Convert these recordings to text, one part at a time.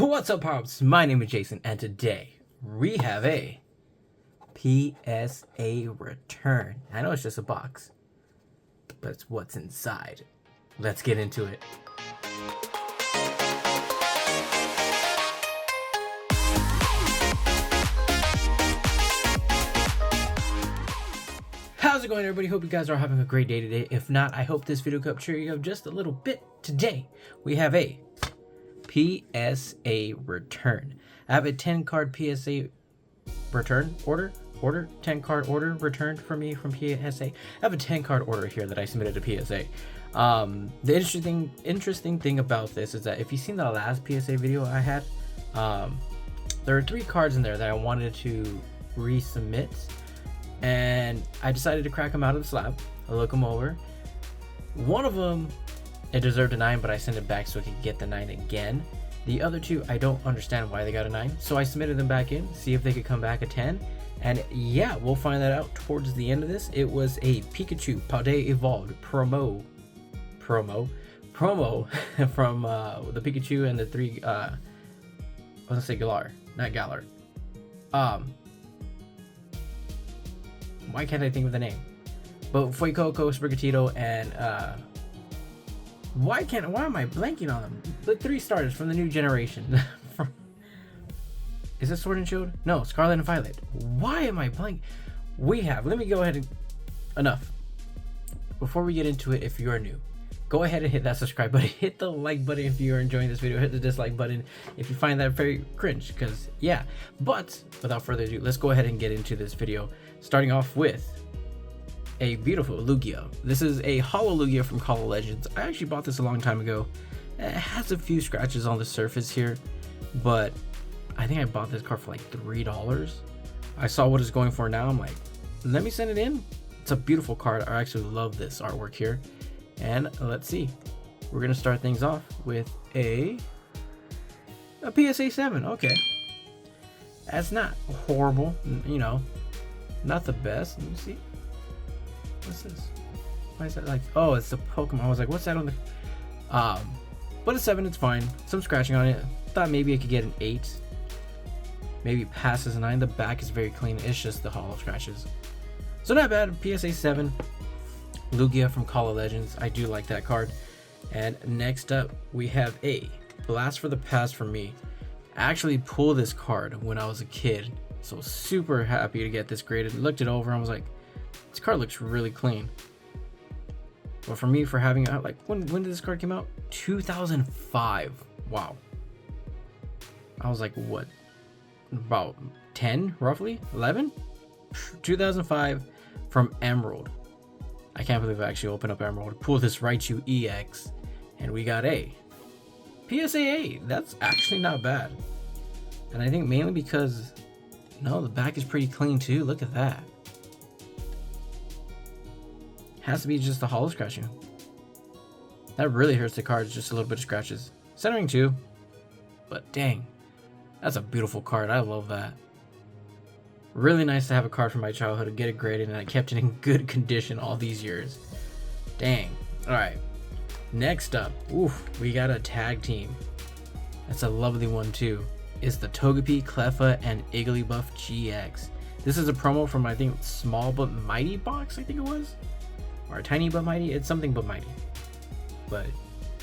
What's up, Pops? My name is Jason, and today we have a PSA return. I know it's just a box, but it's what's inside. Let's get into it. How's it going, everybody? Hope you guys are having a great day today. If not, I hope this video could cheer you up just a little bit. Today, we have a PSA return. I have a 10 card PSA return order 10 card order returned for me from PSA. I have a 10 card order here that I submitted to PSA. The interesting thing about this is that if you've seen the last PSA video I had, there are 3 cards in there that I wanted to resubmit, and I decided to crack them out of the slab. I look them over. One of them, it deserved a 9, but I sent it back so I could get the 9 again. The other 2, I don't understand why they got a 9, so I submitted them back in, see if they could come back a 10. And yeah, we'll find that out towards the end of this. It was a Pikachu Paldea Evolved promo from the Pikachu and the 3 I was gonna say Galar, not Galar. Why can't I think of the name? But Fuecoco, Sprigatito, and why am I blanking on them? The 3 starters from the new generation. Is it Sword and Shield? No, Scarlet and Violet. Why am I blanking? Let me go ahead and enough. Before we get into it, if you are new, go ahead and hit that subscribe button. Hit the like button if you are enjoying this video. Hit the dislike button if you find that very cringe, because yeah. But without further ado, let's go ahead and get into this video. Starting off with a beautiful Lugia. This is a Holo Lugia from Call of Legends. I actually bought this a long time ago. It has a few scratches on the surface here, but I think I bought this card for like $3. I saw what it's going for now. I'm like, let me send it in. It's a beautiful card. I actually love this artwork here. And let's see. We're gonna start things off with a PSA 7. Okay, that's not horrible. You know, not the best. Let me see. What's this? Why is that like? Oh, it's the Pokemon. I was like, what's that on the? But a 7, it's fine. Some scratching on it. Thought maybe I could get an 8. Maybe passes a 9. The back is very clean. It's just the hollow scratches. So not bad. PSA 7. Lugia from Call of Legends. I do like that card. And next up, we have a Blast for the Past for me. I actually pulled this card when I was a kid. So super happy to get this graded. Looked it over and I was like, this card looks really clean. But for me, for having it out, like, when did this card come out? 2005. Wow. I was like, what? About 10, roughly? 11? 2005 from Emerald. I can't believe I actually opened up Emerald. Pull this Raichu EX. And we got a PSA 8. That's actually not bad. And I think mainly because, no, the back is pretty clean too. Look at that. Has to be just the hollow scratching. That really hurts the cards, just a little bit of scratches. Centering too, but dang, that's a beautiful card. I love that. Really nice to have a card from my childhood to get it graded, and I kept it in good condition all these years. Dang. All right, next up, we got a tag team. That's a lovely one too. It's the Togepi, Cleffa, and Igglybuff GX. This is a promo from, I think, Small But Mighty box, I think it was. Or Tiny But Mighty. It's something but mighty. But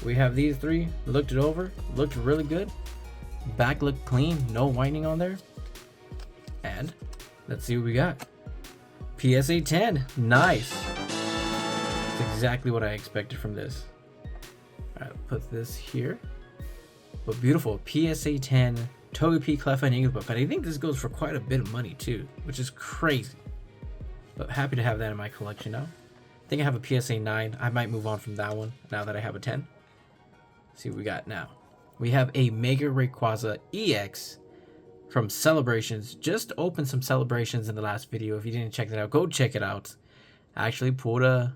we have these 3. Looked it over. Looked really good. Back looked clean. No whining on there. And let's see what we got. PSA 10. Nice. That's exactly what I expected from this. Alright, put this here. But beautiful. PSA 10. Togepi, Cleffa, and Igglybuff. But I think this goes for quite a bit of money too, which is crazy. But happy to have that in my collection now. I think I have a PSA 9. I might move on from that one now that I have a 10. Let's see what we got now. We have a Mega Rayquaza EX from Celebrations. Just opened some Celebrations in the last video. If you didn't check that out, go check it out. I actually pulled a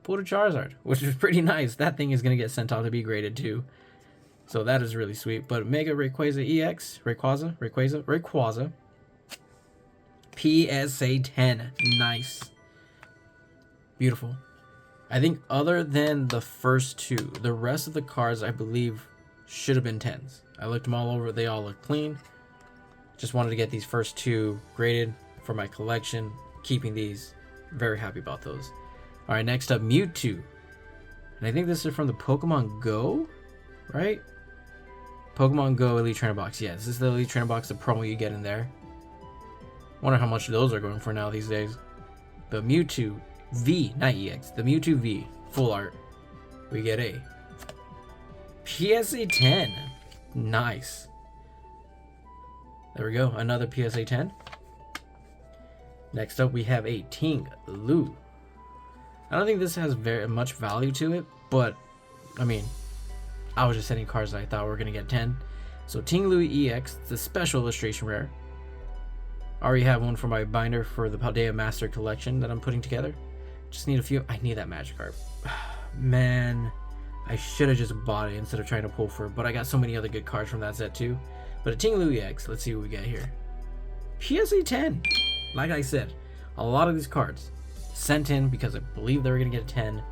Charizard, which is pretty nice. That thing is going to get sent off to be graded too. So that is really sweet. But Mega Rayquaza EX, Rayquaza. PSA 10. Nice. Beautiful. I think other than the first 2, the rest of the cards I believe should have been 10s. I looked them all over. They all look clean. Just wanted to get these first 2 graded for my collection. Keeping these. Very happy about those. Alright, next up, Mewtwo. And I think this is from the Pokemon Go, right? Pokemon Go Elite Trainer Box. Yeah, this is the Elite Trainer Box, the promo you get in there. Wonder how much those are going for now these days. The Mewtwo V, not EX, the Mewtwo V, full art. We get a PSA 10. Nice. There we go, another PSA 10. Next up, we have a Ting Lu. I don't think this has very much value to it, but I mean, I was just sending cards that I thought were gonna get 10. So Ting Lu EX, it's a special illustration rare. I already have one for my binder for the Paldea Master Collection that I'm putting together. Just need a few. I need that magic card. Man, I should have just bought it instead of trying to pull for it, but I got so many other good cards from that set too. But a Ting Lu EX, let's see what we get here. PSA 10. Like I said, a lot of these cards sent in because I believe they were going to get a 10.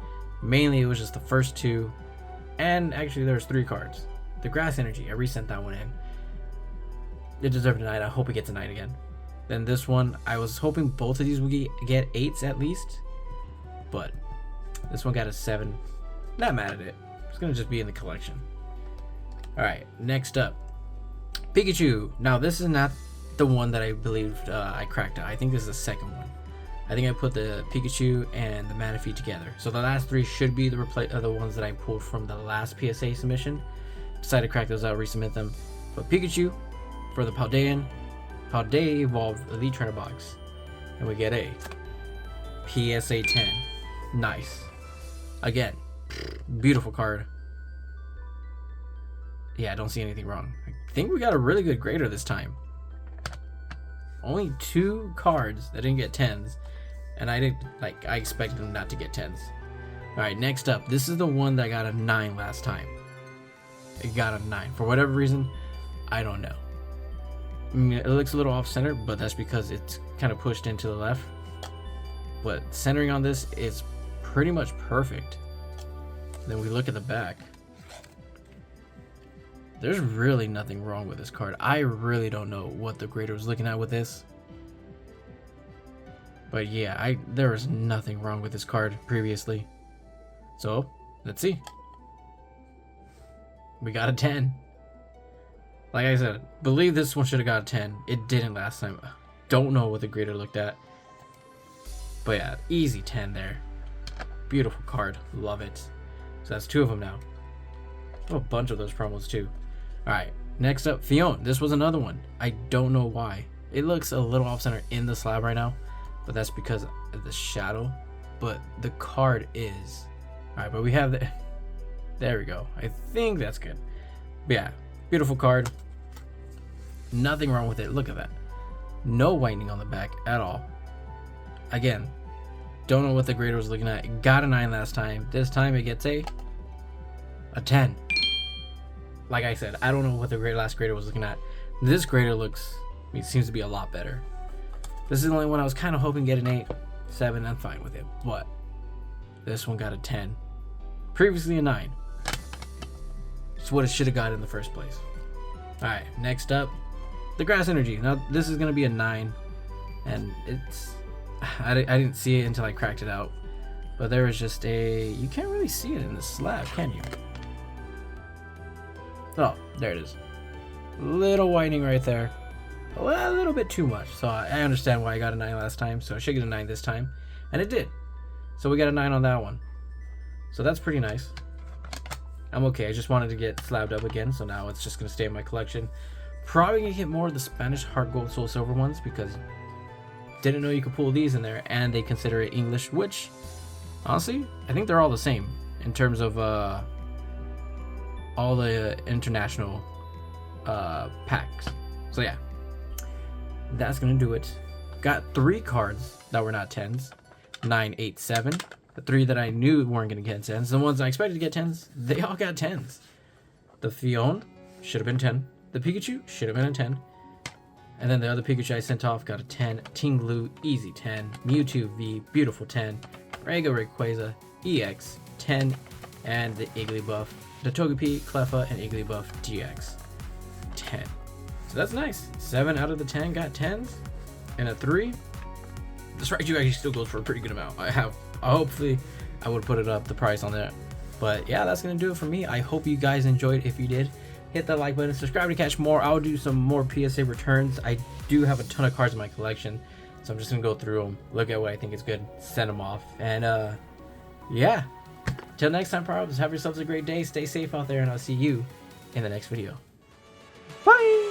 Mainly it was just the first 2. And actually there's 3 cards. The Grass Energy, I resent that one in. It deserved a 9. I hope it gets a 9 again. Then this one, I was hoping both of these would get 8s at least. But this one got a 7. Not mad at it. It's going to just be in the collection. Alright, next up. Pikachu. Now this is not the one that I believed I cracked out. I think this is the second one. I think I put the Pikachu and the Manaphy together. So the last 3 should be the ones that I pulled from the last PSA submission. Decided to crack those out, resubmit them. But Pikachu for the Paldea Evolved Elite Trainer Box. And we get a PSA 10. Nice. Again, beautiful card. Yeah, I don't see anything wrong. I think we got a really good grader this time. Only 2 cards that didn't get 10s, and I expected them not to get 10s. Alright, next up, this is the one that got a 9 last time. It got a 9. For whatever reason, I don't know. I mean, it looks a little off center, but that's because it's kind of pushed into the left. But centering on this is pretty much perfect. Then we look at the back. There's really nothing wrong with this card. I really don't know what the grader was looking at with this. But yeah, there was nothing wrong with this card previously. So, let's see. We got a 10. Like I said, believe this one should have got a 10. It didn't last time. Don't know what the grader looked at. But yeah, easy 10 there. Beautiful card. Love it. So that's 2 of them now. Oh, a bunch of those promos too. Alright, next up, Fion. This was another one. I don't know why. It looks a little off center in the slab right now, but that's because of the shadow. But the card is. Alright, but we have the. There we go. I think that's good. But yeah, beautiful card. Nothing wrong with it. Look at that. No whitening on the back at all. Again, don't know what the grader was looking at. It got a 9 last time. This time it gets a 10. Like I said, I don't know what the last grader was looking at. This grader seems to be a lot better. This is the only one I was kind of hoping to get an 8, 7. I'm fine with it. But this one got a 10. Previously a 9. It's what it should have got in the first place. Alright, next up, the Grass Energy. Now this is going to be a 9. And it's... I didn't see it until I cracked it out. But there is just a... You can't really see it in the slab, can you? Oh, there it is. Little whitening right there. A little bit too much. So I understand why I got a 9 last time. So I should get a 9 this time. And it did. So we got a 9 on that one. So that's pretty nice. I'm okay. I just wanted to get slabbed up again. So now it's just going to stay in my collection. Probably going to get more of the Spanish Heart Gold Soul Silver ones. Because didn't know you could pull these in there. And they consider it English. Which, honestly, I think they're all the same. In terms of... all the international packs. So yeah, that's gonna do it. Got 3 cards that were not 10s. 9, 8, 7. The 3 that I knew weren't gonna get 10s. The ones I expected to get 10s, they all got 10s. The Fion should have been 10. The Pikachu should have been a 10. And then the other Pikachu I sent off got a 10. Ting Lu, easy 10. Mewtwo V, beautiful 10. Rayquaza, EX, 10. And the Igglybuff, the Togepi, Cleffa, and Igglybuff GX. 10. So that's nice. 7 out of the 10 got 10s, and a 3. This Raichu actually still goes for a pretty good amount. Hopefully I would put it up the price on that. But yeah, that's gonna do it for me. I hope you guys enjoyed. If you did, hit that like button, subscribe to catch more. I'll do some more PSA returns. I do have a ton of cards in my collection, so I'm just gonna go through them, look at what I think is good, send them off, and yeah. Till next time, probs, have yourselves a great day. Stay safe out there, and I'll see you in the next video. Bye.